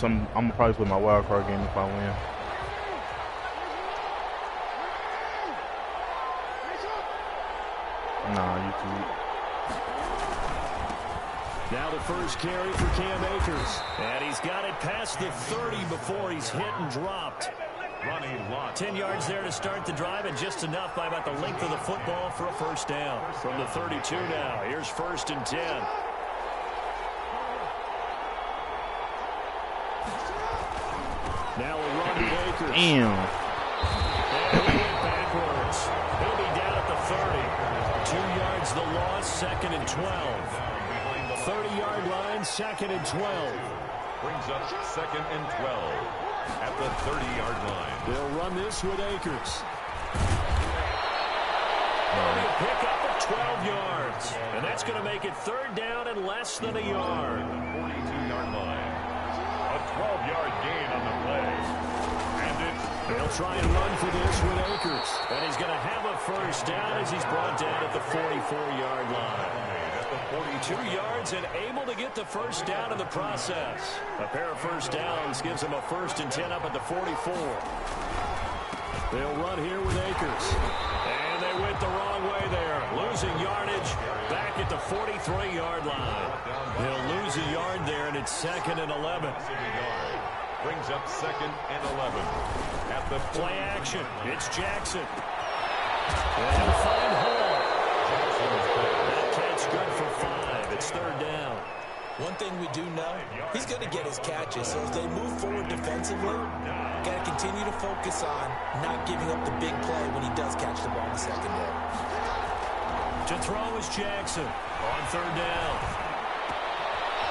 I'm gonna probably play my wild card game if I win. Nah, YouTube. Now the first carry for Cam Akers. And he's got it past the 30 before he's hit and dropped. 10 yards there to start the drive, and just enough by about the length of the football for a first down. From the 32 now, here's 1st and 10. Now a run to Akers. Damn. And he went backwards. He'll be down at the 30. 2 yards the loss, 2nd and 12. 30-yard line, 2nd and 12. Brings up 2nd and 12 at the 30-yard line. They'll run this with Akers. He'll pick up at 12 yards. And that's going to make it 3rd down and less than a yard. 42-yard line. A 12-yard gain on the play. And it's... They'll try and run for this with Akers. And he's going to have a first down as he's brought down at the 44-yard line. 42 yards and able to get the first down in the process. A pair of first downs gives him a 1st and 10 up at the 44. They'll run here with Akers. And they went the wrong way there. Losing yardage back at the 43-yard line. They'll lose a yard there, and it's 2nd and 11. Brings up 2nd and 11. At the play action. It's Jackson. And he'll find Hall. That catch good for 5. It's 3rd down. One thing we do know, he's going to get his catches. So as they move forward defensively, got to continue to focus on not giving up the big play when he does catch the ball in the secondary. To throw is Jackson on 3rd down.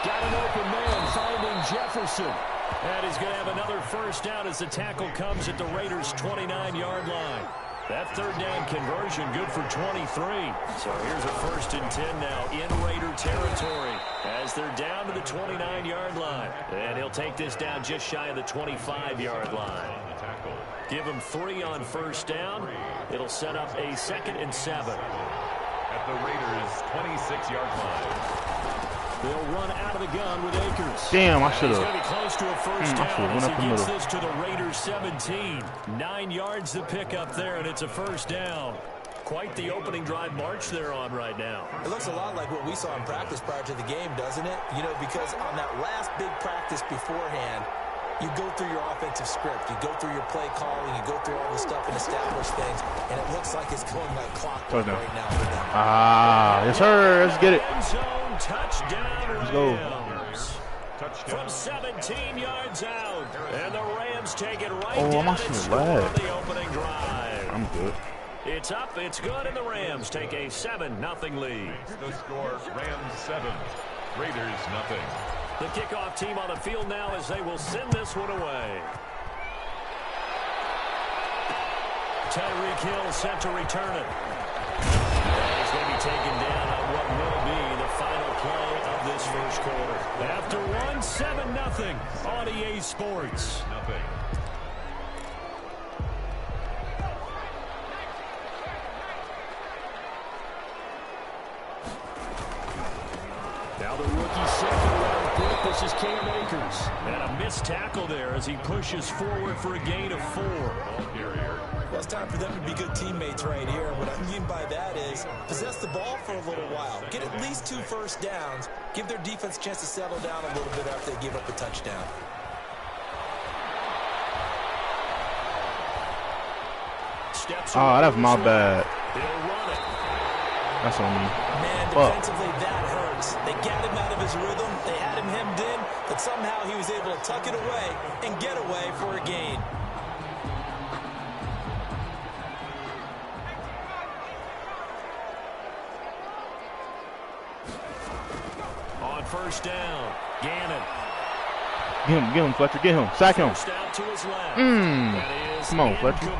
Got an open man finding Jefferson. And he's going to have another first down as the tackle comes at the Raiders' 29-yard line. That 3rd down conversion good for 23. So here's a 1st and 10 now in Raider territory as they're down to the 29-yard line. And he'll take this down just shy of the 25-yard line. Give him 3 on first down. It'll set up a 2nd and 7. At the Raiders' 26-yard line. They'll run out of the gun with Akers. Damn, I should have. He's going to be close to a first down as he gets this to the Raiders 17. 9 yards to pick up there, and it's a first down. Quite the opening drive march they're on right now. It looks a lot like what we saw in practice prior to the game, doesn't it? You know, because on that last big practice beforehand, you go through your offensive script, you go through your play calling, you go through all the stuff and establish things, and it looks like it's going like clockwork right now for them. Ah, yes sir, let's get it. Touchdown, let's go. From 17 yards out, and the Rams take it right down and score on the opening drive. I'm good. It's up, it's good, and the Rams take a 7-0 lead. The score, Rams 7, Raiders nothing. The kickoff team on the field now as they will send this one away. Tyreek Hill set to return it. He's going to be taken down on what will be the final play of this first quarter. After 7-0 on EA Sports. Nothing. Now the rookie second-round pick. This is Cam Akers. And a missed tackle there as he pushes forward for a gain of 4. Well, it's time for them to be good teammates right here. What I mean by that is possess the ball for a little while. Get at least 2 first downs. Give their defense a chance to settle down a little bit after they give up a touchdown. Oh, that's my bad. They'll run it. That's on me. Man, defensively, that hurts. They got him out of his rhythm. They had him hemmed in, but somehow he was able to tuck it away and get away for a gain. On first down, Gannon. Get him, Fletcher. Get him. Sack him. Out to his left. Come on, Fletcher.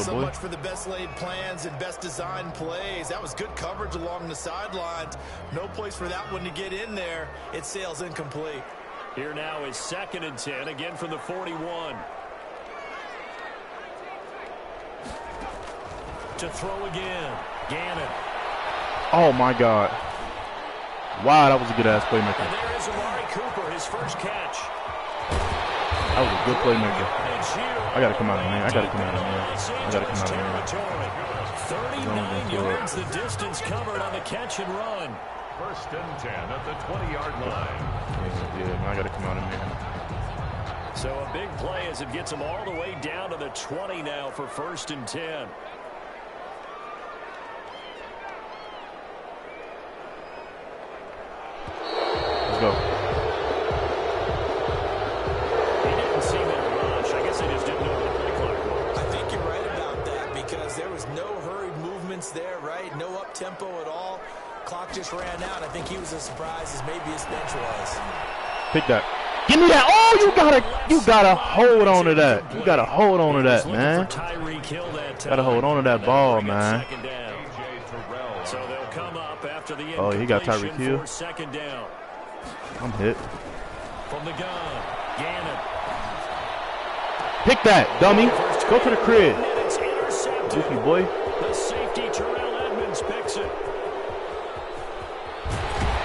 So much for the best laid plans and best designed plays. That was good coverage along the sidelines. No place for that one to get in there. It sails incomplete. Here now is 2nd and 10, again from the 41. To throw again, Gannon. Oh, my God. Wow, that was a good-ass playmaker. And there is Amari Cooper, his first catch. That was a good playmaker. I gotta come out of there. I gotta come out of there. I gotta come out of there. 39 yards the distance covered on the catch and run. 1st and 10 at the 20-yard line. Yeah, I gotta come out of there. So a big play as it gets them all the way down to the 20 now for 1st and 10. Let's go. He didn't seem in a rush. I guess they just didn't know what the play clock was. I think you're right about that because there was no hurried movements there, right? No up-tempo at all. Clock just ran out. I think he was as surprised as maybe his bench was. Pick that. Give me that. Oh, you gotta hold on to that. You gotta hold on to that, man. Gotta hold on to that ball, man. So they'll come up after the oh, he got Tyreek Hill. 2nd down. I'm hit. From the gun, Gannon. Pick that, dummy. Go to the crib. Goofy boy. The safety Terrell Edmonds picks it.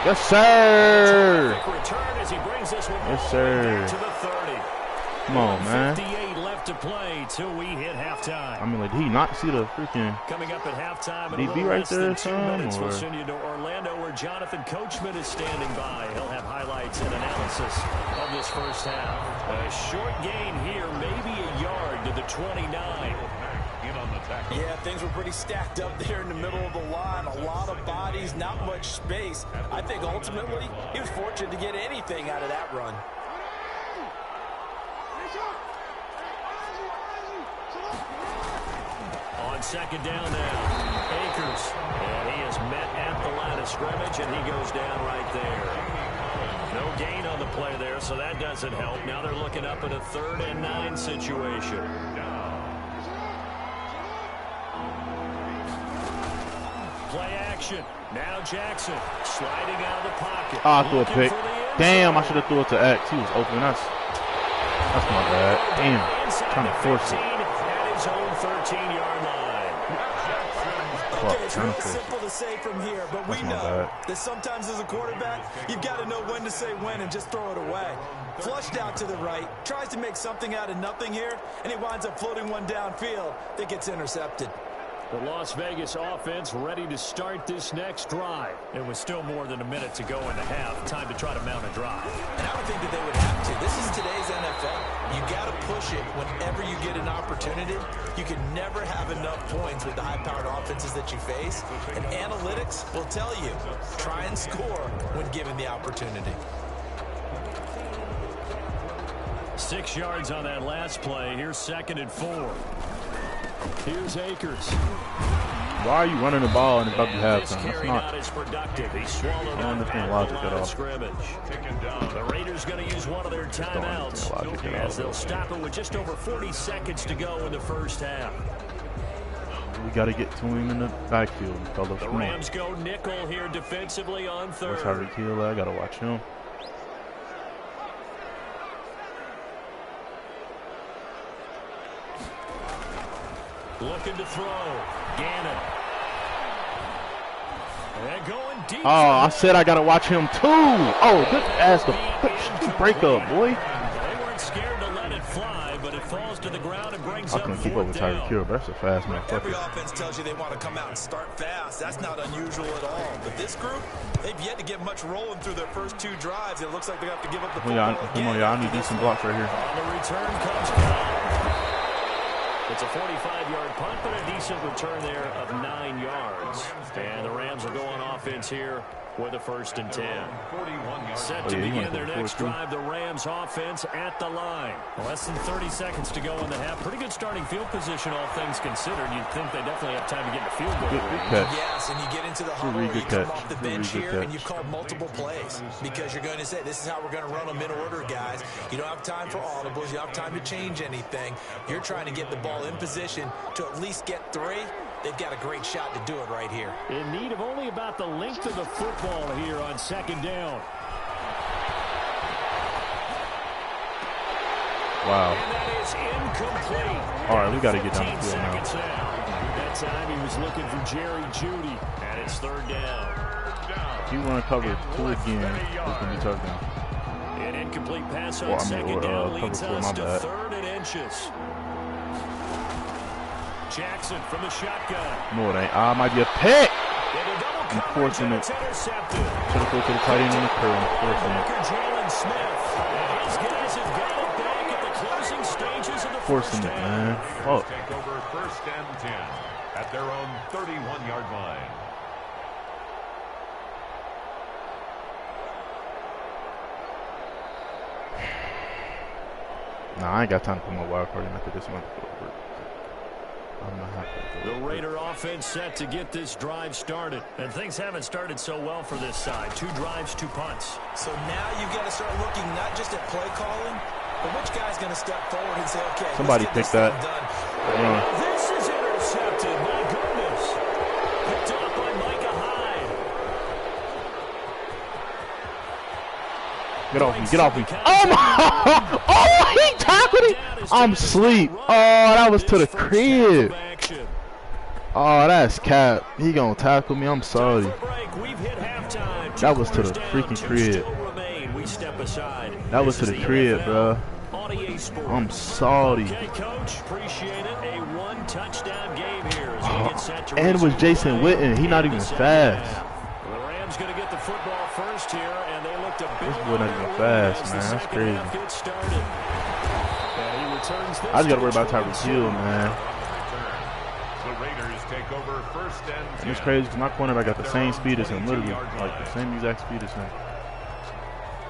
Yes, sir. Return as he brings this one Yes, sir. back to the 30. Come on, man. 58 left to play till we hit halftime. I mean, like, did he not see the freaking Coming up at halftime in a DB little right less there than or 2 something, minutes. We'll or- send you to Orlando where Jonathan Coachman is standing by. He'll have highlights and analysis of this first half. A short gain here, maybe a yard to the 29. Yeah, things were pretty stacked up there in the middle of the line. A lot of bodies, not much space. I think ultimately he was fortunate to get anything out of that run. On 2nd down now, Akers. And he is met at the line of scrimmage, and he goes down right there. No gain on the play there, so that doesn't help. Now they're looking up at a 3rd and 9 situation. Play action. Now Jackson sliding out of the pocket. Oh, I threw a pick. Damn, I should have threw it to X. He was open. That's my bad. Damn. Trying to force it. At his own 13-yard line. Okay, it's real simple to say from here, but we know bad. that sometimes as a quarterback, you've got to know when to say when and just throw it away. Flushed out to the right, tries to make something out of nothing here, and he winds up floating one downfield that gets intercepted. The Las Vegas offense ready to start this next drive. It was still more than a minute to go in the half. Time to try to mount a drive. And I would think that they would have to. This is today's NFL. You got to push it whenever you get an opportunity. You can never have enough points with the high-powered offenses that you face. And analytics will tell you, try and score when given the opportunity. 6 yards on that last play. Here's 2nd and 4. Here's Akers. Why are you running the ball and it's about to halftime? That's not. As productive. He swallowed I don't understand logic at all. The Raiders going to use one of their timeouts as they'll stop it with just over 40 seconds to go in the first half. We got to get to him in the backfield, fellas. The Rams go nickel here defensively on 3rd. Where's Tyreek Hill at? I got to watch him. Looking to throw. Gannon. And going deep. Oh, I said I got to watch him too. Oh, good ass the break up, boy. They weren't scared to let it fly, but it falls to the ground and brings I up couldn't keep up with Tyreek Hill, but that's a fast Every motherfucker. offense tells you they want to come out and start fast. That's not unusual at all. But this group, they've yet to get much rolling through their first 2 drives. It looks like they have to give up the football Come on, y'all. I need decent blocks right here. On the return comes Cobb. It's a 45-yard punt, but a decent return there of 9 yards. And the Rams will go on offense here with a 1st and 10. Set to begin their next drive, the Rams offense at the line. Less than 30 seconds to go in the half. Pretty good starting field position, all things considered. You'd think they definitely have time to get in the field goal. Good catch. Yes, and you get into the huddle, you come off the bench here, and you've called multiple plays because you're going to say, this is how we're going to run them in order, guys. You don't have time for audibles. You don't have time to change anything. You're trying to get the ball in position to at least get 3. They've got a great shot to do it right here. In need of only about the length of the football here on 2nd down. Wow. And that is incomplete. All right, we got to get down the field now. That time he was looking for Jerry Jeudy, and it's 3rd down. If you want to cover 2 again, it's going to be touchdown. An incomplete pass on second down leads us to 3rd and inches. Jackson from the shotgun. No, it ain't. Might be a pick. I'm forcing it. Should have go to the tight end on the curl. I'm forcing it. Forcing it, man. Oh. Take over 1st and 10 at their own 31-yard line. Nah, I ain't got time to put my wild card in after this month. I'm not happy. The Raider offense set to get this drive started. And things haven't started so well for this side. 2 drives, 2 punts. So now you've got to start looking not just at play calling, but which guy's going to step forward and say, okay, somebody pick that. This is intercepted. My goodness. Picked up by Micah Hyde. Get off me. Get off me. Oh, my. Oh, he tackled it. I'm asleep. Oh, that was to the crib. Oh, that's cap. He gonna tackle me. I'm sorry. That was to the freaking crib. That was to the crib, bro. I'm sorry. Oh, and it was Jason Witten. He not even fast. The Rams gonna get the football first here, and they look to build. This boy not even fast, man. That's crazy. I just gotta worry about Tyreek Hill, man. The Raiders take over 1st and 10. And it's crazy because my cornerback got the same speed as him, literally, like the same exact speed as him.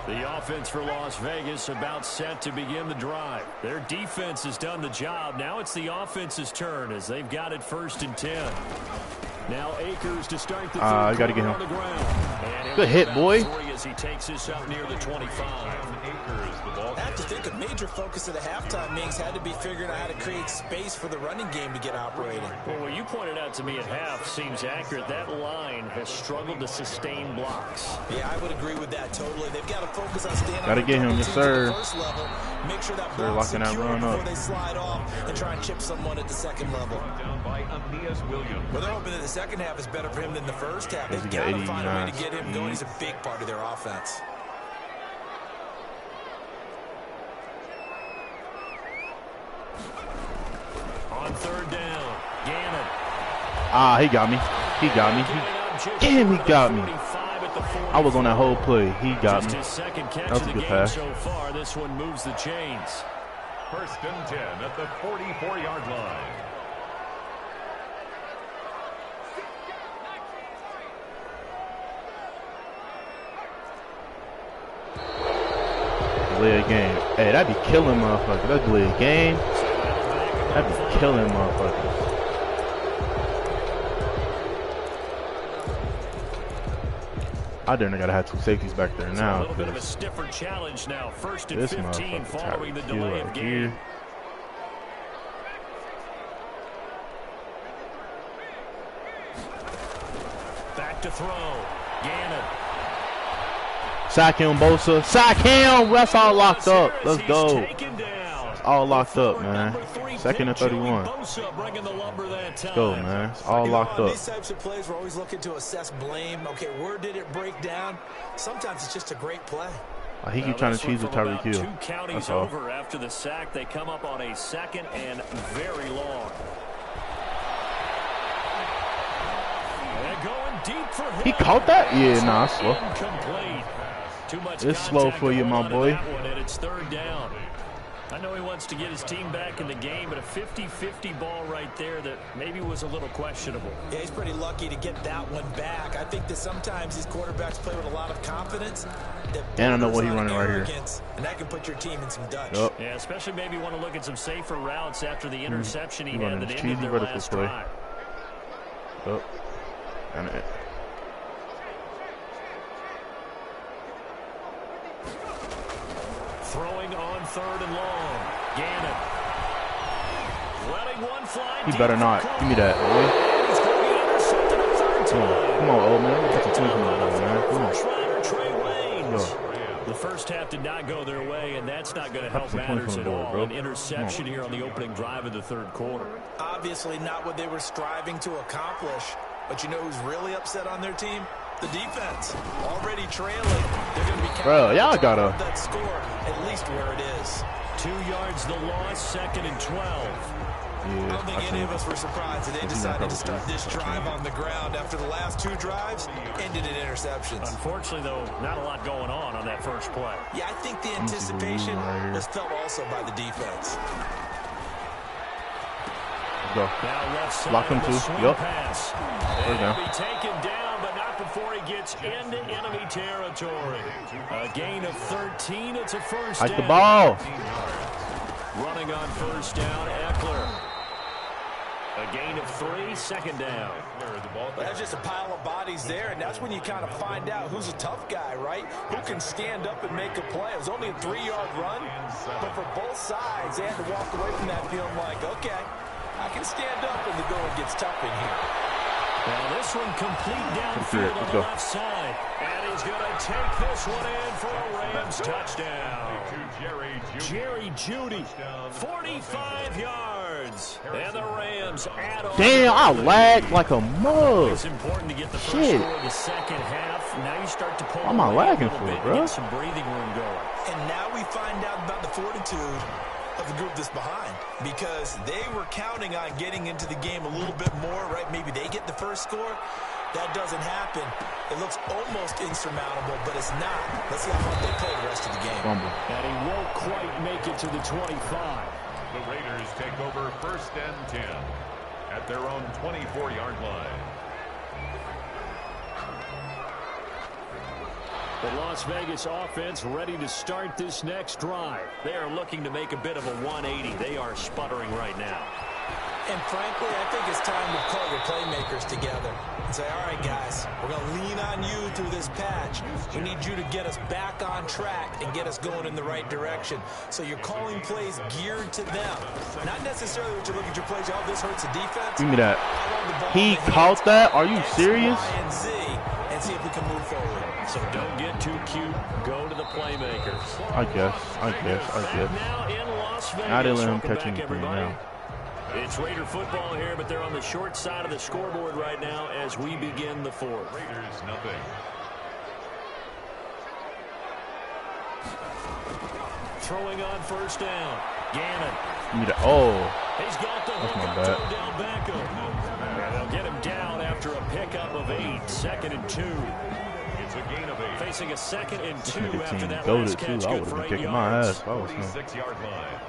The offense for Las Vegas about set to begin the drive. Their defense has done the job. Now it's the offense's turn as they've got it 1st and 10. Now Akers to start the I gotta get him. on the ground. Good hit, boy. As he takes this up near the 25. I have to think a major focus of the halftime meetings had to be figuring out how to create space for the running game to get operating. Well, what you pointed out to me at half seems accurate. That line has struggled to sustain blocks. Yeah, I would agree with that totally. They've got to focus on standing Gotta get him, yes sir. First level, make sure that They're block's locking that secure run before up. they slide off and try and chip someone at the second level. Down by Aeneas Williams. Well, they're hoping that the second half is better for him than the first half. He They've got got to find a way to 89. get him going. He's a big part of their offense. On 3rd down, Gannon. He got me. He got me. Damn, he got me. I was on that whole play. He got me. That was a good pass. So far, this one moves the chains. 1st and 10 at the 44-yard line. Delay a game. Hey, that'd be killing motherfuckers. That's delay a game. That'd be killing motherfuckers. I didn't gotta have 2 safeties back there now. A little bit of a stiffer challenge now. 1st and This 15 motherfucker following the Tyreek delay Hill of right game. here. Back to throw. Gannon. Sack him, Bosa. Sack him. That's all locked up. Let's go. It's all locked up, man. 2nd and 31. Let's go, man. It's all locked up. These types of plays, we're always looking to assess blame. Okay, where did it break down? Sometimes it's just a great play. He keep trying to cheese with Tyreek Hill. 2 counties over after the sack. They come up on a 2nd and very long. And going deep for him. He caught that? Yeah, nah, it's slow. Incomplete. Too much It's slow for you, my boy. And it's 3rd down. I know he wants to get his team back in the game, but a 50-50 ball right there that maybe was a little questionable. Yeah, he's pretty lucky to get that one back. I think that sometimes these quarterbacks play with a lot of confidence. And I know what he's running right here. And that can put your team in some Dutch. Yep. Yeah, especially maybe want to look at some safer routes after the interception he had that ended cheesy their vertical last play. drive. Yep. And it. Throwing on 3rd and long. Gannon. Letting one fly. He better not. Give me that, boy. He's going to be intercepted a 3rd time. Come on, old man. Put the twins in the ball, man. Come on. Yo. The first half did not go their way, and that's not going to help matters at all. An interception here on the opening drive of the 3rd quarter. Obviously not what they were striving to accomplish, but you know who's really upset on their team? The defense already trailing. They're going to be bro, y'all gotta that score at least where it is. 2 yards the loss, 2nd and 12. I don't think any of us were surprised that they decided to start this drive on the ground after the last 2 drives ended in interceptions. Unfortunately, though, not a lot going on that first play. Yeah, I think the anticipation was felt also by the defense. Go. Lock him too. Yup. He'll be taken down, but not before he gets into enemy territory. A gain of 13. It's a first down. Hike the ball. Running on first down, Eckler. A gain of 3, 2nd down. That's just a pile of bodies there, and that's when you kind of find out who's a tough guy, right? Who can stand up and make a play. It was only a 3-yard run, but for both sides, they had to walk away from that feeling like, okay, I can stand up when the going gets tough in here. Now this one complete downfield on the left side. And he's going to take this one in for a Rams touchdown. Jerry Jeudy, 45 yards. And the Rams add on. Damn, I lagged like a mug. It's important to get the first score of the second half. Now you start to pull. Why am I lagging for, bro? Get some breathing room going. And now we find out about the fortitude of the group that's behind, because they were counting on getting into the game a little bit more, right? Maybe they get the first score. That doesn't happen. It looks almost insurmountable, but it's not. Let's see how hard they play the rest of the game. And he won't quite make it to the 25. The Raiders take over 1st and 10 at their own 24-yard line. The Las Vegas offense ready to start this next drive. They are looking to make a bit of a 180. They are sputtering right now. And frankly, I think it's time to call your playmakers together and say, all right, guys, we're going to lean on you through this patch. We need you to get us back on track and get us going in the right direction. So you're calling plays geared to them. Not necessarily what you look at your plays, oh, this hurts the defense. Give me that. He caught that? Are you serious? And Z, and see if we can move forward. So don't get too cute. Go to the playmakers. I guess. Now in Las Vegas. I didn't let him catch anything now. It's Raider football here, but they're on the short side of the scoreboard right now as we begin the 4th. Raiders nothing. Throwing on first down. Gannon. He's got the hook up to Odell Beckham. And they'll get him down after a pickup of 8. 2nd and 2. It's a gain of 8. Facing a 2nd and 2 after that Goated last catch. too. I would have been kicking my ass. 46-yard line.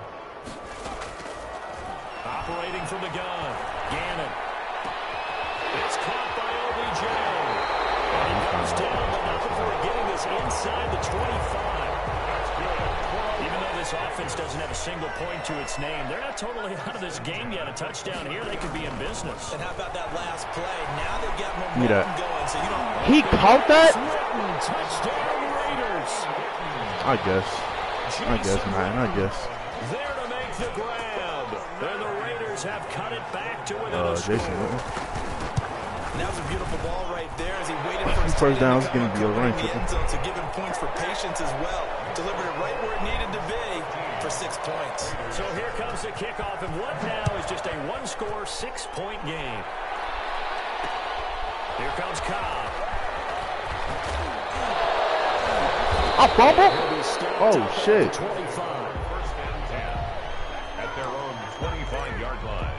Operating from the gun. Gannon. It's caught by OBJ. And he comes down, but not before getting this inside the 25. Even though this offense doesn't have a single point to its name, they're not totally out of this game yet. A touchdown here, they could be in business. And how about that last play? Now they've got momentum going. So you don't. He caught that? Touchdown Raiders. I guess, man. There to make the grab. And the Raiders have cut it back to within a score. Jason. And that was a beautiful ball right there as he waited for his first down is going to be a run. So give him points for patience as well. Delivered it right where it needed to be for 6 points. So here comes the kickoff, and what now is just a one-score, 6-point game. Here comes Cobb. I fumbled? Oh, shit. 25. 1st and 10 at their own 25-yard line.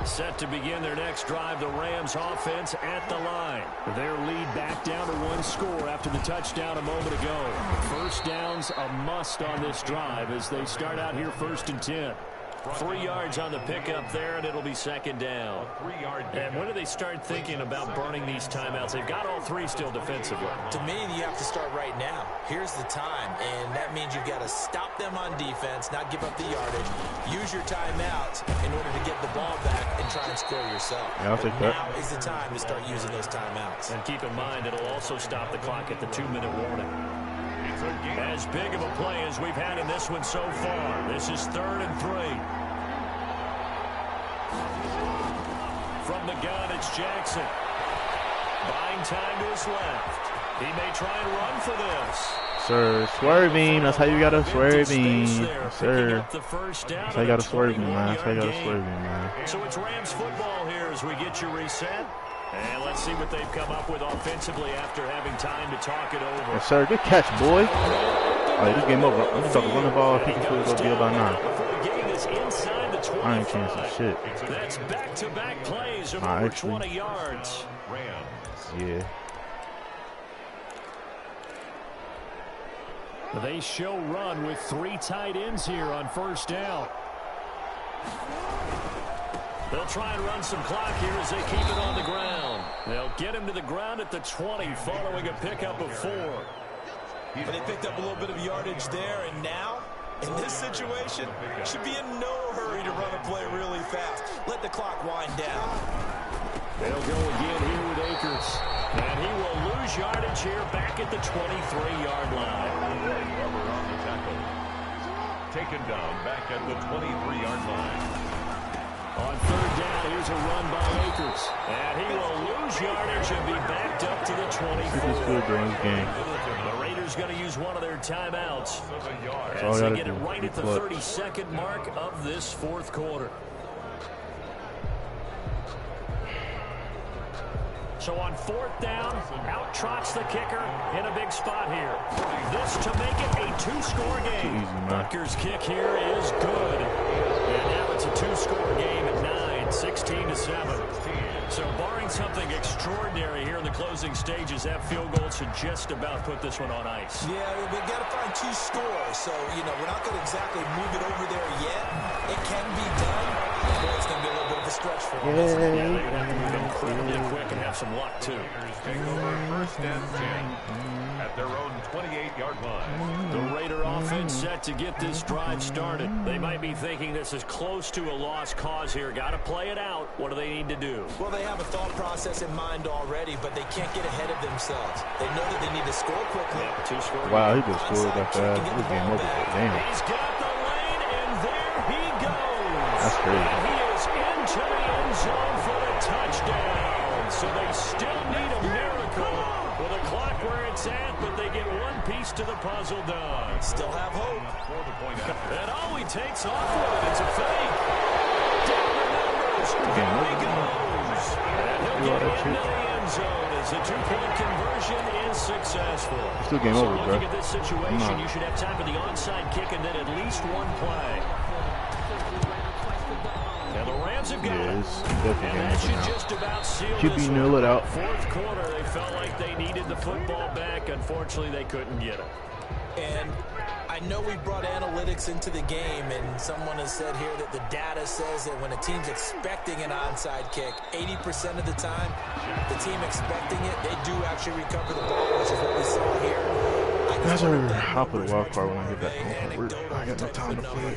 Set to begin their next drive, the Rams offense at the line. Their lead back down to 1 score after the touchdown a moment ago. First down's a must on this drive as they start out here 1st and 10. 3 yards on the pickup there, and it'll be 2nd down. And when do they start thinking about burning these timeouts? They've got all 3 still defensively. To me, you have to start right now. Here's the time, and that means you've got to stop them on defense, not give up the yardage. Use your timeouts in order to get the ball back and try and score yourself. Yeah, I'll take that. Now is the time to start using those timeouts. And keep in mind, it'll also stop the clock at the 2-minute warning. As big of a play as we've had in this one so far. This is 3rd and 3. From the gun, it's Jackson. Buying time to his left. He may try and run for this. Sir, swerving. That's how you gotta swerving. Yes, sir. That's how you gotta swerving, man. That's how you gotta swerving, man. So it's Rams football here as we get you reset. And let's see what they've come up with offensively after having time to talk it over. Yes, sir. Good catch, boy. Oh, this game over. I'm just about to run the ball. Kicking field goal, be about 9. I ain't changing shit. That's back-to-back plays of over 20 yards. Yeah. They show run with 3 tight ends here on first down. They'll try and run some clock here as they keep it on the ground. They'll get him to the ground at the 20 following a pickup of 4. And they picked up a little bit of yardage there, and now, in this situation, should be in no hurry to run a play really fast. Let the clock wind down. They'll go again here with Akers. And he will lose yardage here back at the 23-yard line. On the tackle. Taken down back at the 23-yard line. On third down, here's a run by Akers. And he will lose yardage and be backed up to the 24. The Raiders going to use one of their timeouts as they get it right at the 32nd mark of this fourth quarter. So on fourth down, out trots the kicker in a big spot here. This to make it a 2-score game. Butker's kick here is good. And now it's a 2-score game at 9, 16-7. So barring something extraordinary here in the closing stages, that field goal should just about put this one on ice. Yeah, we got to find 2 scores. So, you know, we're not going to exactly move it over there yet. It can be done. But it's going to be a little bit of a stretch for them. Yeah, they're going to have to move incredibly quick and have some luck, too. Take over first and 10 at their own 28-yard line. The Raider offense set to get this drive started. They might be thinking this is close to a lost cause here. Got to play it out. What do they need to do? Well, they have a thought process in mind already, but they can't get ahead of themselves. They know that they need to score quickly. Wow, he just scored that fast. This game over. Damn. He's got the lane, and there he goes. That's crazy. And he is into the end zone for the touchdown. So they still need a miracle with the clock where it's at, but they get one piece to the puzzle done. Still have hope. And all he takes off with it is a fake. Down the numbers. There he goes. And he'll get into the end zone as the 2-point conversion is successful. Still game over, bro. Looking at this situation, you should have time for the onside kick and then at least one play. Now the Rams have got it. And that should just about seal this nil it out. Fourth quarter, they felt like they needed the football back. Unfortunately, they couldn't get it. And I know we brought analytics into the game, and someone has said here that the data says that when a team's expecting an onside kick, 80% of the time, the team expecting it, they do actually recover the ball, which is what we saw here. I'll put a wild card when I get back home. I got no time to play.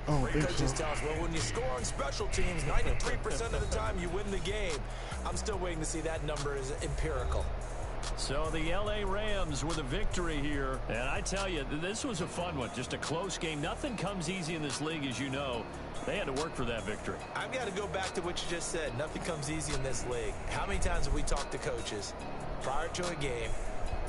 Oh, coaches tell us, well, when you score on special teams, 93% of the time you win the game. I'm still waiting to see that number is empirical. So the LA Rams with a victory here. And I tell you, this was a fun one. Just a close game. Nothing comes easy in this league, as you know. They had to work for that victory. I've got to go back to what you just said. Nothing comes easy in this league. How many times have we talked to coaches prior to a game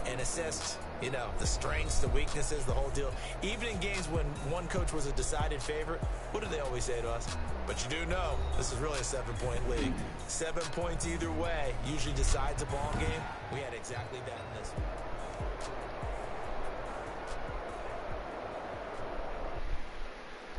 and assessed, you know, the strengths, the weaknesses, the whole deal? Even in games when one coach was a decided favorite, what do they always say to us? But you do know this is really a 7-point league. 7 points either way usually decides a ball game. We had exactly that in this one.